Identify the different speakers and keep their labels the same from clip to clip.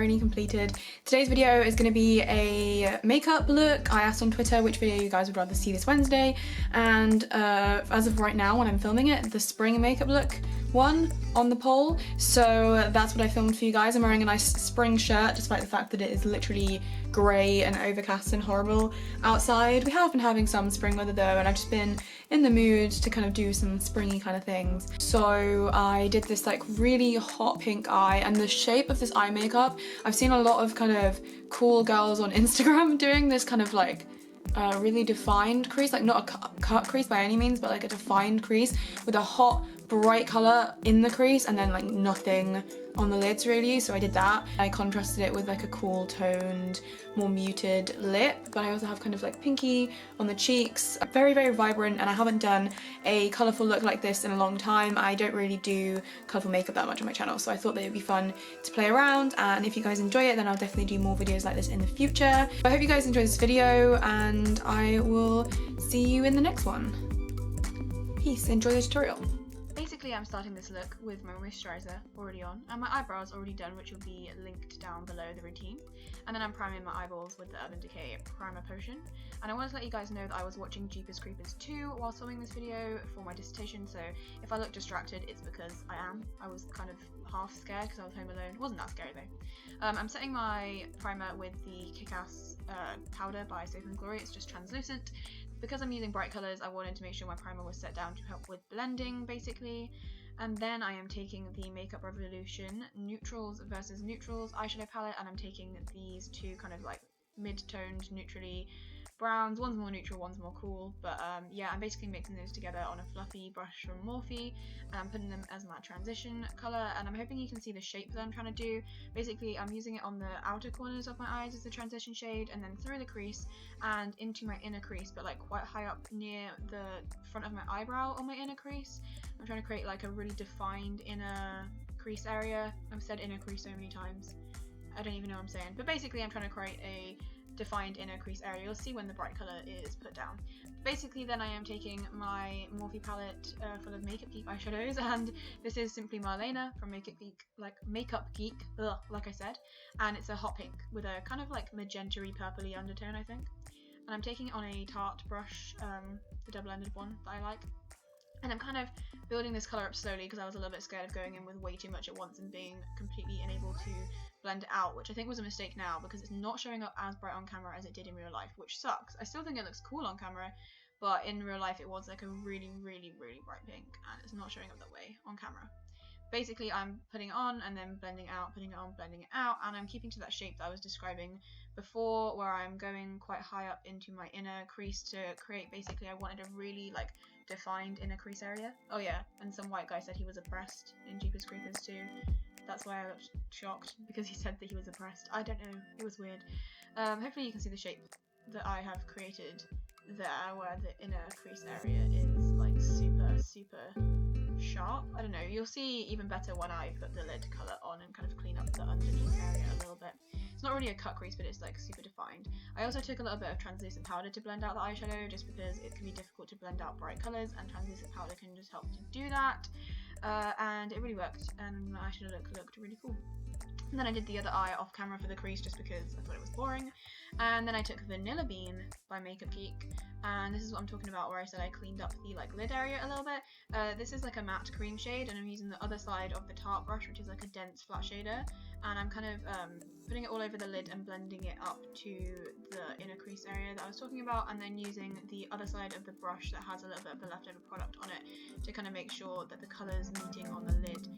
Speaker 1: Irony completed. Today's video is going to be a makeup look. I asked on Twitter which video you guys would rather see this Wednesday, and as of right now when I'm filming it, the spring makeup look won on the poll, so that's what I filmed for you guys. I'm wearing a nice spring shirt despite the fact that it is literally grey and overcast and horrible outside. We have been having some spring weather though, and I've just been in the mood to kind of do some springy kind of things. So I did this like really hot pink eye, and the shape of this eye makeup, I've seen a lot of kind of cool girls on Instagram doing this kind of like really defined crease, like not a cut crease by any means, but like a defined crease with a hot bright colour in the crease and then like nothing on the lids really. So I did that. I contrasted it with like a cool toned, more muted lip, but I also have kind of like pinky on the cheeks. Very, very vibrant, and I haven't done a colourful look like this in a long time. I don't really do colourful makeup that much on my channel, so I thought that it would be fun to play around, and if you guys enjoy it then I'll definitely do more videos like this in the future. I hope you guys enjoyed this video, and I will see you in the next one. Peace, enjoy the tutorial. Basically, I'm starting this look with my moisturiser already on and my eyebrows already done, which will be linked down below the routine. And then I'm priming my eyeballs with the Urban Decay primer potion. And I wanted to let you guys know that I was watching Jeepers Creepers 2 while filming this video for my dissertation, so if I look distracted, it's because I am. I was kind of half scared because I was home alone. It wasn't that scary though. I'm setting my primer with the Kick-Ass powder by Swerve and Glory. It's just translucent. Because I'm using bright colours, I wanted to make sure my primer was set down to help with blending, basically. And then I am taking the Makeup Revolution Neutrals versus Neutrals eyeshadow palette, and I'm taking these two kind of like mid-toned, neutrally browns. One's more neutral, one's more cool, but yeah, I'm basically mixing those together on a fluffy brush from Morphe, and I'm putting them as my transition colour, and I'm hoping you can see the shape that I'm trying to do. Basically, I'm using it on the outer corners of my eyes as the transition shade, and then through the crease and into my inner crease, but like quite high up near the front of my eyebrow on my inner crease. I'm trying to create like a really defined inner crease area. I've said inner crease so many times, I don't even know what I'm saying, but basically I'm trying to create a defined inner crease area. You'll see when the bright colour is put down. Basically then I am taking my Morphe palette full of Makeup Geek eyeshadows, and this is simply Marlena from Makeup Geek, like I said, and it's a hot pink with a kind of like magenta-y purpley undertone, I think. And I'm taking it on a Tarte brush, the double-ended one that I like. And I'm kind of building this colour up slowly because I was a little bit scared of going in with way too much at once and being completely unable to blend it out, which I think was a mistake now because it's not showing up as bright on camera as it did in real life, which sucks. I still think it looks cool on camera, but in real life it was like a really, really, really bright pink, and it's not showing up that way on camera. Basically, I'm putting it on and then blending out, putting it on, blending it out, and I'm keeping to that shape that I was describing before, where I'm going quite high up into my inner crease to create, basically, I wanted a really like defined inner crease area. Oh yeah, and some white guy said he was oppressed in Jeepers Creepers 2. That's why I looked shocked, because he said that he was oppressed. I don't know, it was weird. Hopefully you can see the shape that I have created there, where the inner crease area is like super, super sharp. I don't know, you'll see even better when I put the lid colour on and kind of clean up the underneath area a little bit. It's not really a cut crease, but it's like super defined. I also took a little bit of translucent powder to blend out the eyeshadow, just because it can be difficult to blend out bright colours, and translucent powder can just help to do that. And it really worked, and my eyeshadow looked really cool. And then I did the other eye off camera for the crease just because I thought it was boring. And then I took Vanilla Bean by Makeup Geek, and this is what I'm talking about where I said I cleaned up the like lid area a little bit. This is like a matte cream shade, and I'm using the other side of the Tarte brush, which is like a dense flat shader, and I'm kind of putting it all over the lid and blending it up to the inner crease area that I was talking about, and then using the other side of the brush that has a little bit of the leftover product on it to kind of make sure that the colours meeting on the lid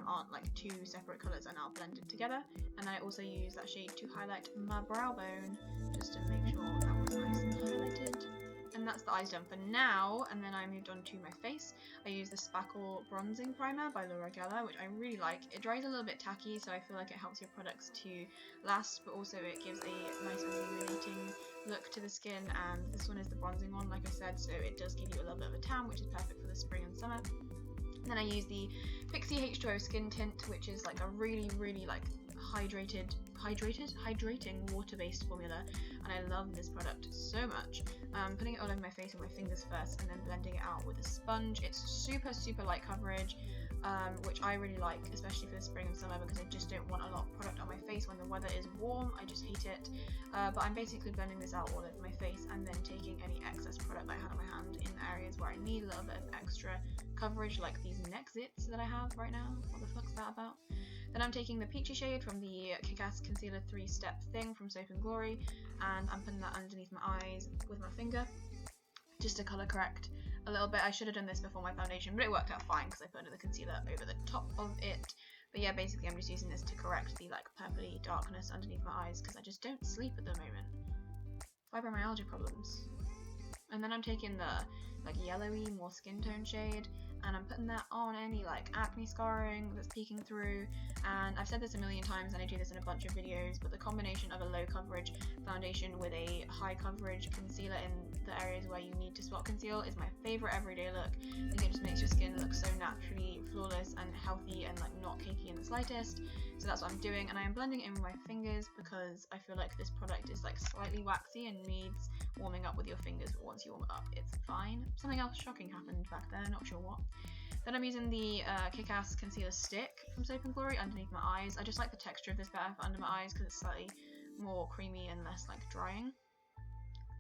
Speaker 1: aren't like two separate colours and are blended together. And I also use that shade to highlight my brow bone, just to make sure that was nice and highlighted. And that's the eyes done for now, and then I moved on to my face. I used the Spackle Bronzing Primer by Laura Geller, which I really like. It dries a little bit tacky, so I feel like it helps your products to last, but also it gives a nice illuminating look to the skin, and this one is the bronzing one, like I said, so it does give you a little bit of a tan, which is perfect for the spring and summer. And then I use the Pixi H2O Skin Tint, which is like a really, really like hydrating water-based formula, and I love this product so much. Putting it all over my face with my fingers first, and then blending it out with a sponge. It's super, super light coverage. which I really like, especially for the spring and summer, because I just don't want a lot of product on my face when the weather is warm. I just hate it. But I'm basically blending this out all over my face and then taking any excess product that I had on my hand in the areas where I need a little bit of extra coverage, like these neck zits that I have right now. What the fuck's that about? Then I'm taking the peachy shade from the Kick-Ass Concealer 3-Step thing from Soap & Glory, and I'm putting that underneath my eyes with my finger, just to colour correct a little bit. I should have done this before my foundation, but it worked out fine because I put another concealer over the top of it. But yeah, basically I'm just using this to correct the like purpley darkness underneath my eyes because I just don't sleep at the moment. Fibromyalgia problems. And then I'm taking the like yellowy, more skin tone shade, and I'm putting that on any like acne scarring that's peeking through. And I've said this a million times and I do this in a bunch of videos, but the combination of a low coverage foundation with a high coverage concealer in the areas where you need to spot conceal is my favourite everyday look. I think it just makes your skin look so naturally flawless and healthy and like not cakey in the slightest. So that's what I'm doing, and I am blending it in with my fingers because I feel like this product is like slightly waxy and needs warming up with your fingers, but once you warm it up it's fine. Something else shocking happened back there, not sure what. Then I'm using the Kick-Ass Concealer Stick from Soap & Glory underneath my eyes. I just like the texture of this better for under my eyes because it's slightly more creamy and less like drying.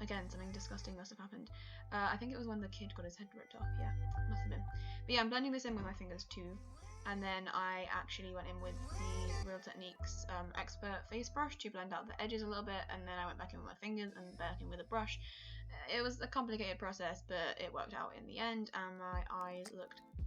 Speaker 1: Again, something disgusting must have happened. I think it was when the kid got his head ripped off. Yeah, must have been. But yeah, I'm blending this in with my fingers too. And then I actually went in with the Real Techniques Expert Face Brush to blend out the edges a little bit. And then I went back in with my fingers and back in with a brush. It was a complicated process, but it worked out in the end. And my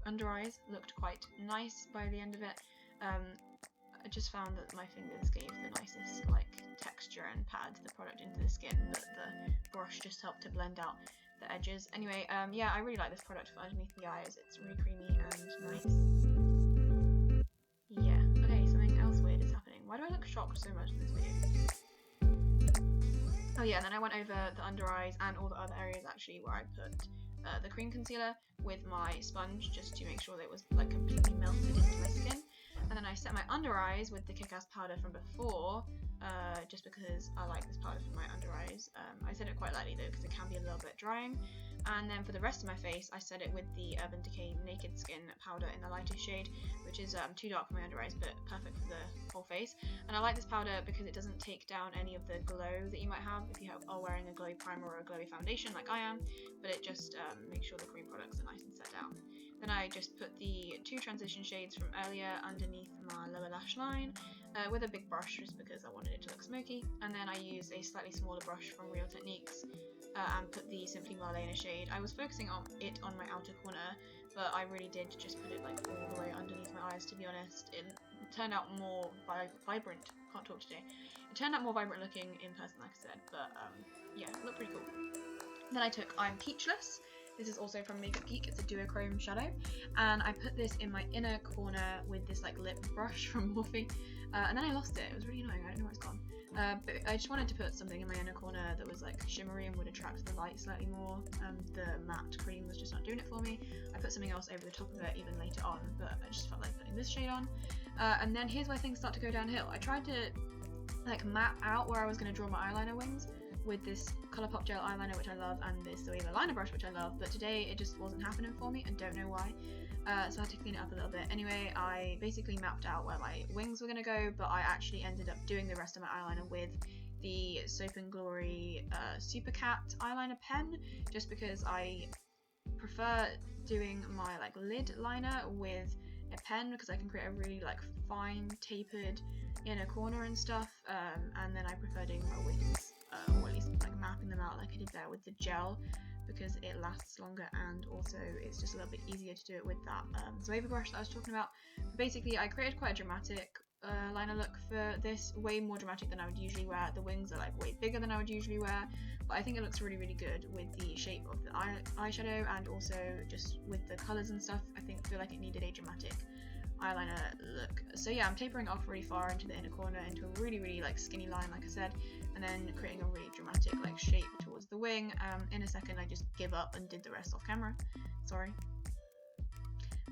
Speaker 1: under eyes looked quite nice by the end of it. I just found that my fingers gave the nicest like texture and patted the product into the skin, but the brush just helped to blend out the edges. Anyway, yeah, I really like this product for underneath the eyes. It's really creamy and nice. Yeah, okay, something else weird is happening. Why do I look shocked so much in this video? Oh yeah, and then I went over the under eyes and all the other areas actually where I put the cream concealer with my sponge just to make sure that it was like completely melted into my skin. And then I set my under eyes with the Kick-Ass powder from before, just because I like this powder for my under eyes. I set it quite lightly though because it can be a little bit drying. And then for the rest of my face, I set it with the Urban Decay Naked Skin powder in the lightest shade, which is too dark for my under eyes, but perfect for the whole face. And I like this powder because it doesn't take down any of the glow that you might have if you are wearing a glowy primer or a glowy foundation like I am, but it just makes sure the cream products are nice and set down. Then I just put the 2 transition shades from earlier underneath my lower lash line with a big brush just because I wanted it to look smoky. And then I used a slightly smaller brush from Real Techniques and put the Simply Marlena shade. I was focusing on it on my outer corner, but I really did just put it like all the way underneath my eyes, to be honest. It turned out more vibrant. Can't talk today. It turned out more vibrant looking in person, like I said, but yeah, it looked pretty cool. Then I took I'm Peachless. This is also from Makeup Geek. It's a duochrome shadow, and I put this in my inner corner with this like lip brush from Morphe, and then I lost it. It was really annoying. I don't know where it's gone. But I just wanted to put something in my inner corner that was like shimmery and would attract the light slightly more. The matte cream was just not doing it for me. I put something else over the top of it even later on, but I just felt like putting this shade on. And then here's where things start to go downhill. I tried to like map out where I was going to draw my eyeliner wings with this Colourpop gel eyeliner, which I love, and this Swerve liner brush, which I love, but today it just wasn't happening for me. I don't know why, so I had to clean it up a little bit. Anyway, I basically mapped out where my wings were going to go, but I actually ended up doing the rest of my eyeliner with the Soap & Glory Supercat eyeliner pen, just because I prefer doing my like lid liner with a pen because I can create a really like fine tapered inner corner and stuff, and then I prefer doing my wings, or at least like mapping them out like I did there with the gel, because it lasts longer and also it's just a little bit easier to do it with that Swerve brush that I was talking about. But basically I created quite a dramatic liner look for this, way more dramatic than I would usually wear. The wings are like way bigger than I would usually wear, but I think it looks really, really good with the shape of the eyeshadow and also just with the colours and stuff. I feel like it needed a dramatic eyeliner look. So yeah, I'm tapering off really far into the inner corner into a really, really like skinny line, like I said, and then creating a really dramatic like shape towards the wing. In a second I just give up and did the rest off camera, sorry.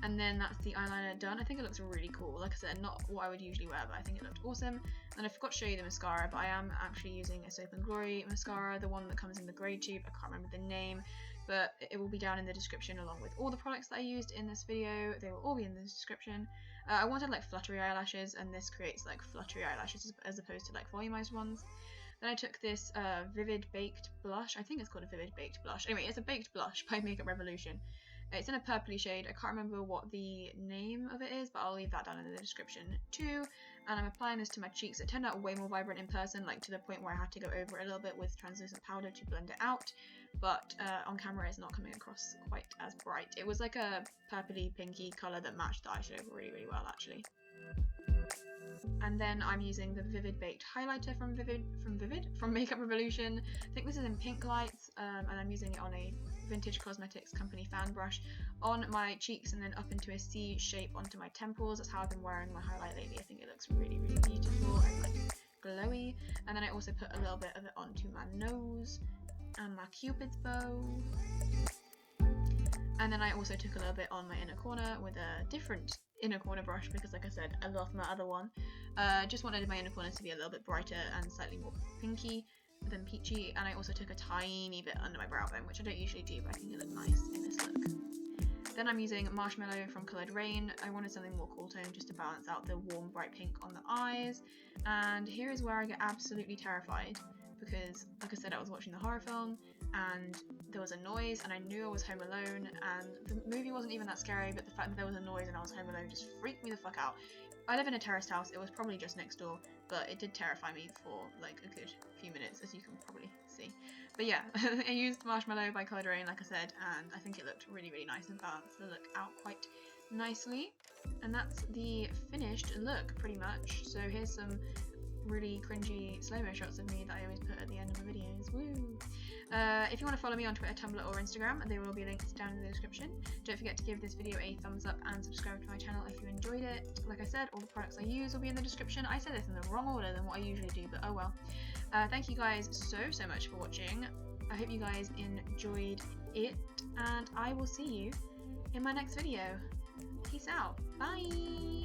Speaker 1: And then that's the eyeliner done. I think it looks really cool. Like I said, not what I would usually wear, but I think it looked awesome. And I forgot to show you the mascara, but I am actually using a Soap & Glory mascara, the one that comes in the grey tube. I can't remember the name, but it will be down in the description along with all the products that I used in this video. They will all be in the description. I wanted like fluttery eyelashes, and this creates like fluttery eyelashes as opposed to like volumized ones. Then I took this Vivid Baked blush. I think it's called a Vivid Baked blush. Anyway, it's a baked blush by Makeup Revolution. It's in a purpley shade. I can't remember what the name of it is, but I'll leave that down in the description too. And I'm applying this to my cheeks. It turned out way more vibrant in person, like to the point where I had to go over it a little bit with translucent powder to blend it out. But on camera it's not coming across quite as bright. It was like a purpley pinky colour that matched the eyeshadow really, really well actually. And then I'm using the Vivid Baked highlighter from Makeup Revolution. I think this is in Pink Lights, and I'm using it on a Vintage Cosmetics Company fan brush on my cheeks and then up into a C shape onto my temples. That's how I've been wearing my highlight lately. I think it looks really, really beautiful and like glowy. And then I also put a little bit of it onto my nose and my Cupid's bow. And then I also took a little bit on my inner corner with a different inner corner brush because, like I said, I love my other one. Just wanted my inner corner to be a little bit brighter and slightly more pinky than peachy. And I also took a tiny bit under my brow bone, which I don't usually do, but I think it looked nice in this look. Then I'm using Marshmallow from coloured Raine. I wanted something more cool tone just to balance out the warm bright pink on the eyes. And here is where I get absolutely terrified because, like I said, I was watching the horror film and there was a noise and I knew I was home alone, and the movie wasn't even that scary, but the fact that there was a noise and I was home alone just freaked me the fuck out. I live in a terraced house. It was probably just next door, but it did terrify me for like a good few minutes, as you can probably see. But yeah, I used Marshmallow by coloured Raine, like I said, and I think it looked really, really nice and balanced the look out quite nicely. And that's the finished look pretty much. So here's some really cringy slow-mo shots of me that I always put at the end of my videos. Woo! If you want to follow me on Twitter, Tumblr or Instagram, they will all be linked down in the description. Don't forget to give this video a thumbs up and subscribe to my channel if you enjoyed it. Like I said, all the products I use will be in the description. I said this in the wrong order than what I usually do, but oh well. Thank you guys so much for watching. I hope you guys enjoyed it, and I will see you in my next video. Peace out. Bye!